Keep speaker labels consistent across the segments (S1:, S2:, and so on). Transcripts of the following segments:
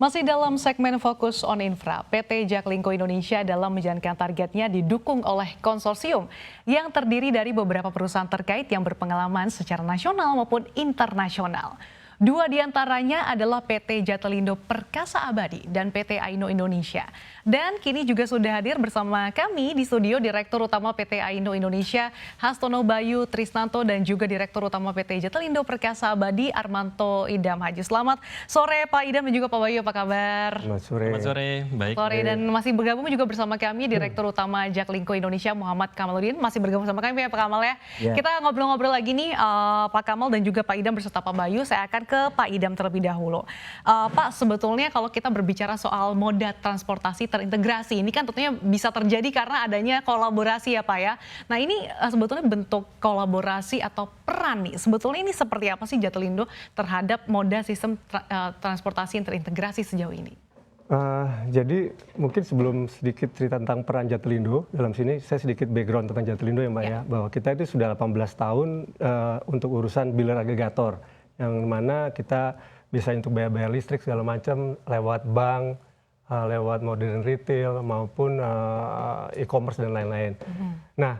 S1: Masih dalam segmen Fokus on Infra, PT Jaklingko Indonesia dalam menjalankan targetnya didukung oleh konsorsium yang terdiri dari beberapa perusahaan terkait yang berpengalaman secara nasional maupun internasional. Dua diantaranya adalah PT Jatelindo Perkasa Abadi dan PT Aino Indonesia. Dan kini juga sudah hadir bersama kami di studio Direktur Utama PT Aino Indonesia, Hastono Bayu Trisnanto, dan juga Direktur Utama PT Jatelindo Perkasa Abadi, Armanto Idam Haji. Selamat sore Pak Idam dan juga Pak Bayu, apa kabar?
S2: Selamat sore.
S3: Selamat sore, baik.
S1: Sore, dan masih bergabung juga bersama kami Direktur Utama Jaklingko Indonesia, Muhammad Kamaludin. Masih bergabung sama kami ya Pak Kamal ya. Kita ngobrol-ngobrol lagi nih Pak Kamal dan juga Pak Idam beserta Pak Bayu. Saya akan ke Pak Idam terlebih dahulu. Pak, sebetulnya kalau kita berbicara soal moda transportasi terintegrasi, ini kan tentunya bisa terjadi karena adanya kolaborasi ya Pak ya. Nah ini sebetulnya bentuk kolaborasi atau peran nih, sebetulnya ini seperti apa sih Jatelindo terhadap moda sistem transportasi yang terintegrasi sejauh ini?
S2: Jadi mungkin sebelum sedikit cerita tentang peran Jatelindo, dalam sini saya sedikit background tentang Jatelindo ya Mbak ya, bahwa kita itu sudah 18 tahun untuk urusan biler agregator, yang mana kita bisa untuk bayar listrik segala macam lewat bank, lewat modern retail maupun e-commerce dan lain-lain. Nah,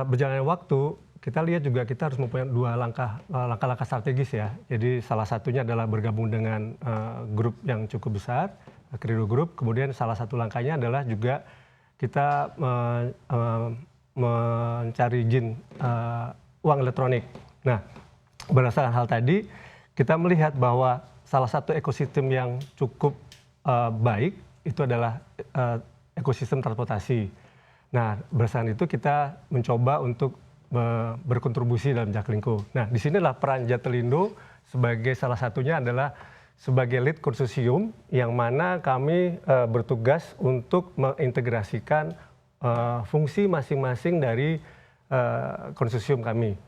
S2: berjalannya waktu kita lihat juga kita harus mempunyai dua langkah strategis ya. Jadi salah satunya adalah bergabung dengan grup yang cukup besar, Krido Group. Kemudian salah satu langkahnya adalah juga kita mencari izin uang elektronik. Nah, berdasarkan hal tadi, kita melihat bahwa salah satu ekosistem yang cukup baik itu adalah ekosistem transportasi. Nah, berdasarkan itu kita mencoba untuk berkontribusi dalam Jaklingko. Nah, disinilah peran Jatelindo sebagai salah satunya adalah sebagai lead konsorsium yang mana kami bertugas untuk mengintegrasikan fungsi masing-masing dari konsorsium kami.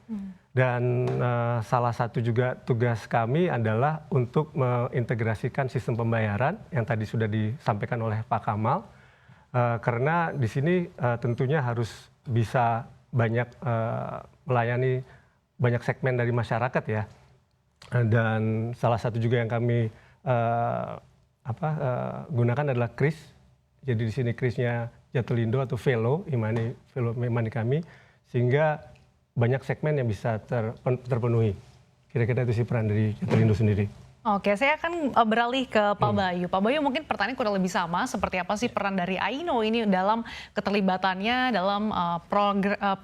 S2: Dan salah satu juga tugas kami adalah untuk mengintegrasikan sistem pembayaran yang tadi sudah disampaikan oleh Pak Kamal, karena di sini tentunya harus bisa banyak melayani banyak segmen dari masyarakat ya. Dan salah satu juga yang kami gunakan adalah KRIS. Jadi di sini KRIS-nya Jatelindo atau Velo e-money kami, sehingga banyak segmen yang bisa terpenuhi. Kira-kira itu sih peran dari Jatelindo sendiri.
S1: Oke, saya akan beralih ke Pak Bayu. Pak Bayu, mungkin pertanyaan kurang lebih sama, seperti apa sih peran dari Aino ini dalam keterlibatannya dalam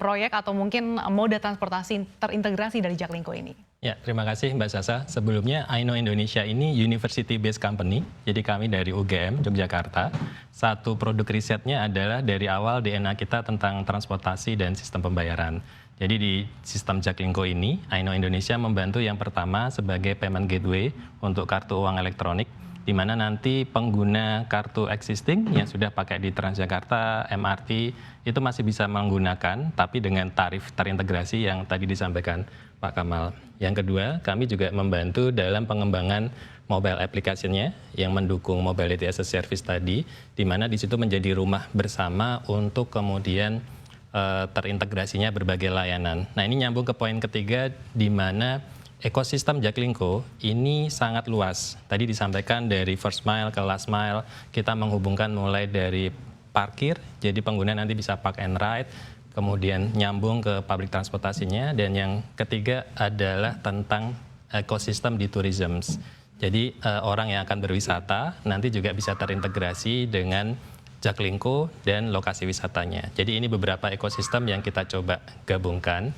S1: proyek atau mungkin moda transportasi terintegrasi dari Jaklingko ini?
S3: Ya, terima kasih Mbak Sasa. Sebelumnya Aino Indonesia ini university based company, jadi kami dari UGM Yogyakarta. Satu produk risetnya adalah dari awal DNA kita tentang transportasi dan sistem pembayaran. Jadi di sistem Jaklingko ini, Aino Indonesia membantu yang pertama sebagai payment gateway untuk kartu uang elektronik, di mana nanti pengguna kartu existing yang sudah pakai di Transjakarta, MRT, itu masih bisa menggunakan, tapi dengan tarif terintegrasi yang tadi disampaikan Pak Kamal. Yang kedua, kami juga membantu dalam pengembangan mobile application-nya yang mendukung mobility as a service tadi, di mana di situ menjadi rumah bersama untuk kemudian terintegrasinya berbagai layanan. Nah, ini nyambung ke poin ketiga, di mana ekosistem Jaklingko ini sangat luas. Tadi disampaikan dari first mile ke last mile, kita menghubungkan mulai dari parkir, jadi pengguna nanti bisa park and ride, kemudian nyambung ke public transportasinya, dan yang ketiga adalah tentang ekosistem di tourism. Jadi orang yang akan berwisata nanti juga bisa terintegrasi dengan Jaklingko dan lokasi wisatanya. Jadi ini beberapa ekosistem yang kita coba gabungkan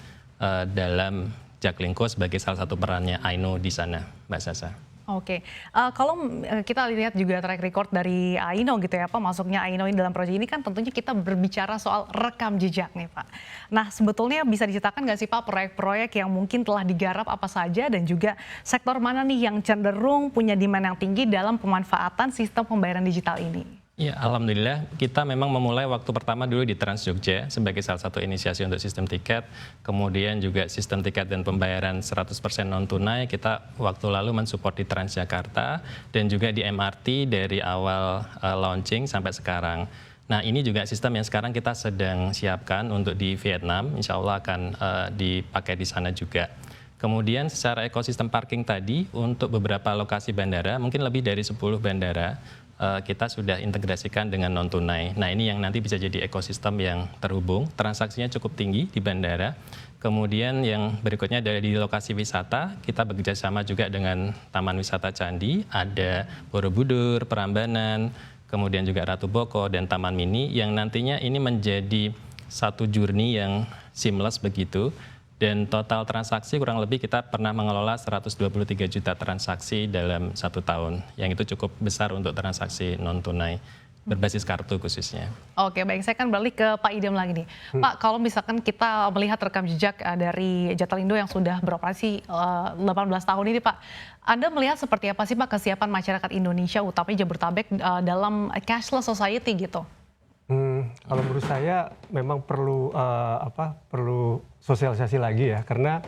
S3: dalam Jaklingko sebagai salah satu perannya Aino di sana, Mbak Sasa.
S1: Oke, kalau kita lihat juga track record dari Aino gitu ya Pak, masuknya Aino dalam proyek ini kan tentunya kita berbicara soal rekam jejak nih Pak. Nah, sebetulnya bisa diceritakan nggak sih Pak proyek-proyek yang mungkin telah digarap apa saja, dan juga sektor mana nih yang cenderung punya demand yang tinggi dalam pemanfaatan sistem pembayaran digital ini?
S3: Ya, alhamdulillah kita memang memulai waktu pertama dulu di Trans Jogja sebagai salah satu inisiasi untuk sistem tiket, kemudian juga sistem tiket dan pembayaran 100% non tunai kita waktu lalu mensupport di Transjakarta, dan juga di MRT dari awal launching sampai sekarang. Nah, ini juga sistem yang sekarang kita sedang siapkan untuk di Vietnam, insya Allah akan dipakai di sana juga. Kemudian secara ekosistem parking tadi untuk beberapa lokasi bandara, mungkin lebih dari 10 bandara, kita sudah integrasikan dengan non tunai. Nah ini yang nanti bisa jadi ekosistem yang terhubung, transaksinya cukup tinggi di bandara. Kemudian yang berikutnya adalah di lokasi wisata, kita bekerjasama juga dengan Taman Wisata Candi, ada Borobudur, Prambanan, kemudian juga Ratu Boko dan Taman Mini yang nantinya ini menjadi satu journey yang seamless begitu. Dan total transaksi kurang lebih kita pernah mengelola 123 juta transaksi dalam 1 tahun. Yang itu cukup besar untuk transaksi non-tunai berbasis kartu khususnya.
S1: Oke, baik. Saya akan balik ke Pak Idam lagi nih. Pak, kalau misalkan kita melihat rekam jejak dari Jatlindo yang sudah beroperasi 18 tahun ini, Pak. Anda melihat seperti apa sih, Pak, kesiapan masyarakat Indonesia, utamanya Jabodetabek dalam cashless society gitu?
S2: Kalau menurut saya memang perlu perlu sosialisasi lagi ya, karena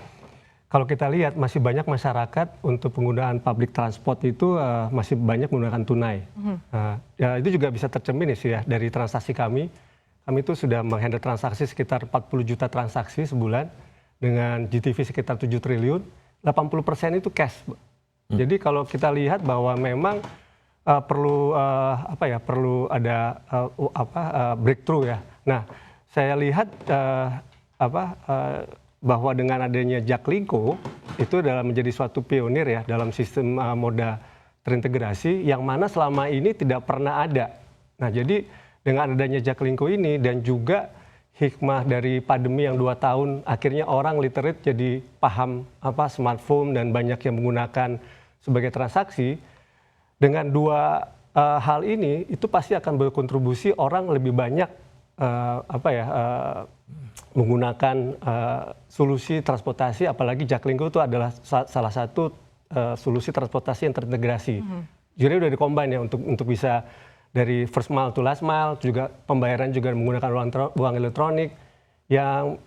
S2: kalau kita lihat masih banyak masyarakat untuk penggunaan public transport itu masih banyak menggunakan tunai. Ya itu juga bisa tercermin sih ya dari transaksi kami. Kami itu sudah menghandle transaksi sekitar 40 juta transaksi sebulan dengan GTV sekitar 7 triliun, 80% itu cash. Jadi kalau kita lihat bahwa memang perlu ada breakthrough ya. Nah, saya lihat bahwa dengan adanya Jaklingko itu adalah menjadi suatu pionir ya dalam sistem moda terintegrasi yang mana selama ini tidak pernah ada. Nah, jadi dengan adanya Jaklingko ini dan juga hikmah dari pandemi yang 2 tahun akhirnya orang literate jadi paham smartphone dan banyak yang menggunakan sebagai transaksi. Dengan 2 hal ini itu pasti akan berkontribusi orang lebih banyak menggunakan solusi transportasi, apalagi Jaklingko itu adalah salah satu solusi transportasi yang terintegrasi. Jadi udah dikombin ya untuk bisa dari first mile to last mile, juga pembayaran juga menggunakan uang elektronik yang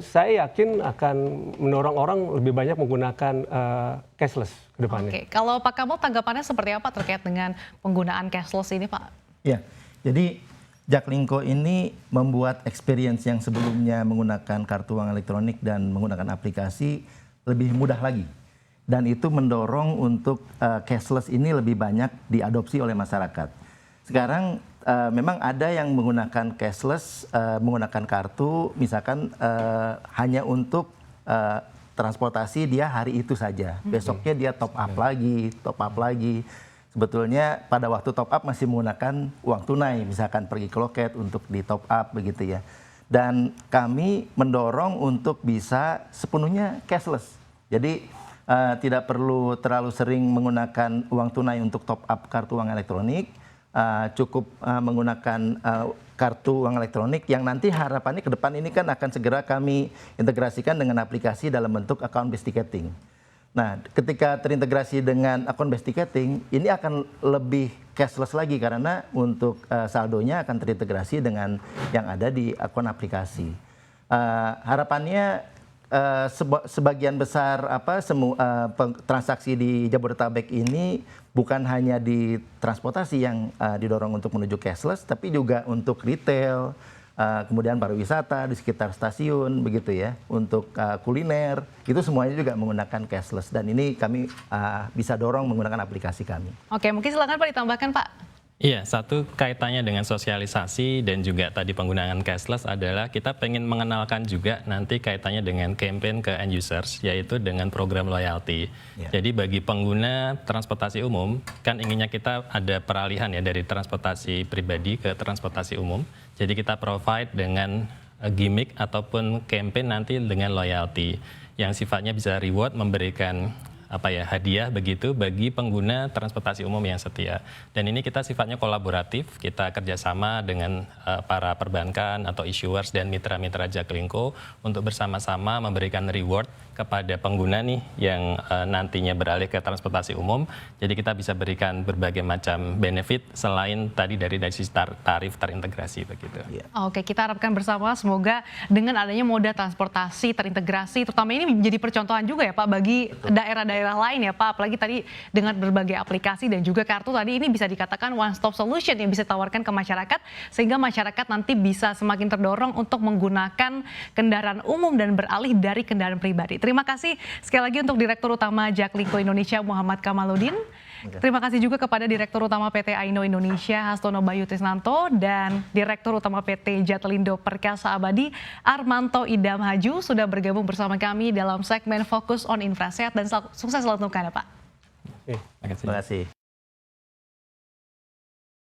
S2: saya yakin akan mendorong orang lebih banyak menggunakan cashless ke depannya.
S1: Oke, kalau Pak Kamal tanggapannya seperti apa terkait dengan penggunaan cashless ini, Pak?
S4: Ya, jadi Jaklingko ini membuat experience yang sebelumnya menggunakan kartu uang elektronik dan menggunakan aplikasi lebih mudah lagi. Dan itu mendorong untuk cashless ini lebih banyak diadopsi oleh masyarakat. Sekarang memang ada yang menggunakan cashless, menggunakan kartu, misalkan hanya untuk transportasi dia hari itu saja. Besoknya dia top up lagi. Sebetulnya pada waktu top up masih menggunakan uang tunai, misalkan pergi ke loket untuk di top up begitu ya. Dan kami mendorong untuk bisa sepenuhnya cashless. Jadi tidak perlu terlalu sering menggunakan uang tunai untuk top up kartu uang elektronik. Cukup menggunakan kartu uang elektronik yang nanti harapannya ke depan ini kan akan segera kami integrasikan dengan aplikasi dalam bentuk account-based ticketing. Nah, ketika terintegrasi dengan account-based ticketing, ini akan lebih cashless lagi karena untuk saldonya akan terintegrasi dengan yang ada di akun aplikasi. Harapannya sebagian besar transaksi di Jabodetabek ini bukan hanya di transportasi yang didorong untuk menuju cashless, tapi juga untuk retail, kemudian pariwisata di sekitar stasiun begitu ya, untuk kuliner itu semuanya juga menggunakan cashless dan ini kami bisa dorong menggunakan aplikasi kami.
S1: Oke, mungkin silakan Pak ditambahkan, Pak.
S3: Iya, satu kaitannya dengan sosialisasi dan juga tadi penggunaan cashless adalah kita pengen mengenalkan juga nanti kaitannya dengan campaign ke end users, yaitu dengan program loyalty. Yeah. Jadi bagi pengguna transportasi umum, kan inginnya kita ada peralihan ya dari transportasi pribadi ke transportasi umum. Jadi kita provide dengan gimmick ataupun campaign nanti dengan loyalty yang sifatnya bisa reward, memberikan hadiah begitu bagi pengguna transportasi umum yang setia. Dan ini kita sifatnya kolaboratif, kita kerjasama dengan para perbankan atau issuers dan mitra-mitra Jaklingko untuk bersama-sama memberikan reward kepada pengguna nih yang nantinya beralih ke transportasi umum. Jadi kita bisa berikan berbagai macam benefit selain tadi dari sisi tarif terintegrasi begitu.
S1: Oke, kita harapkan bersama semoga dengan adanya moda transportasi terintegrasi, terutama ini menjadi percontohan juga ya Pak bagi daerah-daerah daerah lain ya Pak, apalagi tadi dengan berbagai aplikasi dan juga kartu tadi ini bisa dikatakan one stop solution yang bisa ditawarkan ke masyarakat sehingga masyarakat nanti bisa semakin terdorong untuk menggunakan kendaraan umum dan beralih dari kendaraan pribadi. Terima kasih sekali lagi untuk Direktur Utama Jaklingko Indonesia Muhammad Kamaludin. Terima kasih juga kepada Direktur Utama PT Aino Indonesia Hastono Bayu Trisnanto dan Direktur Utama PT Jatlindo Perkasa Abadi Armanto Idam Haju sudah bergabung bersama kami dalam segmen Fokus on Infra. Sehat dan sukses selalu untuk Anda, Pak.
S3: Terima kasih.
S4: Terima kasih.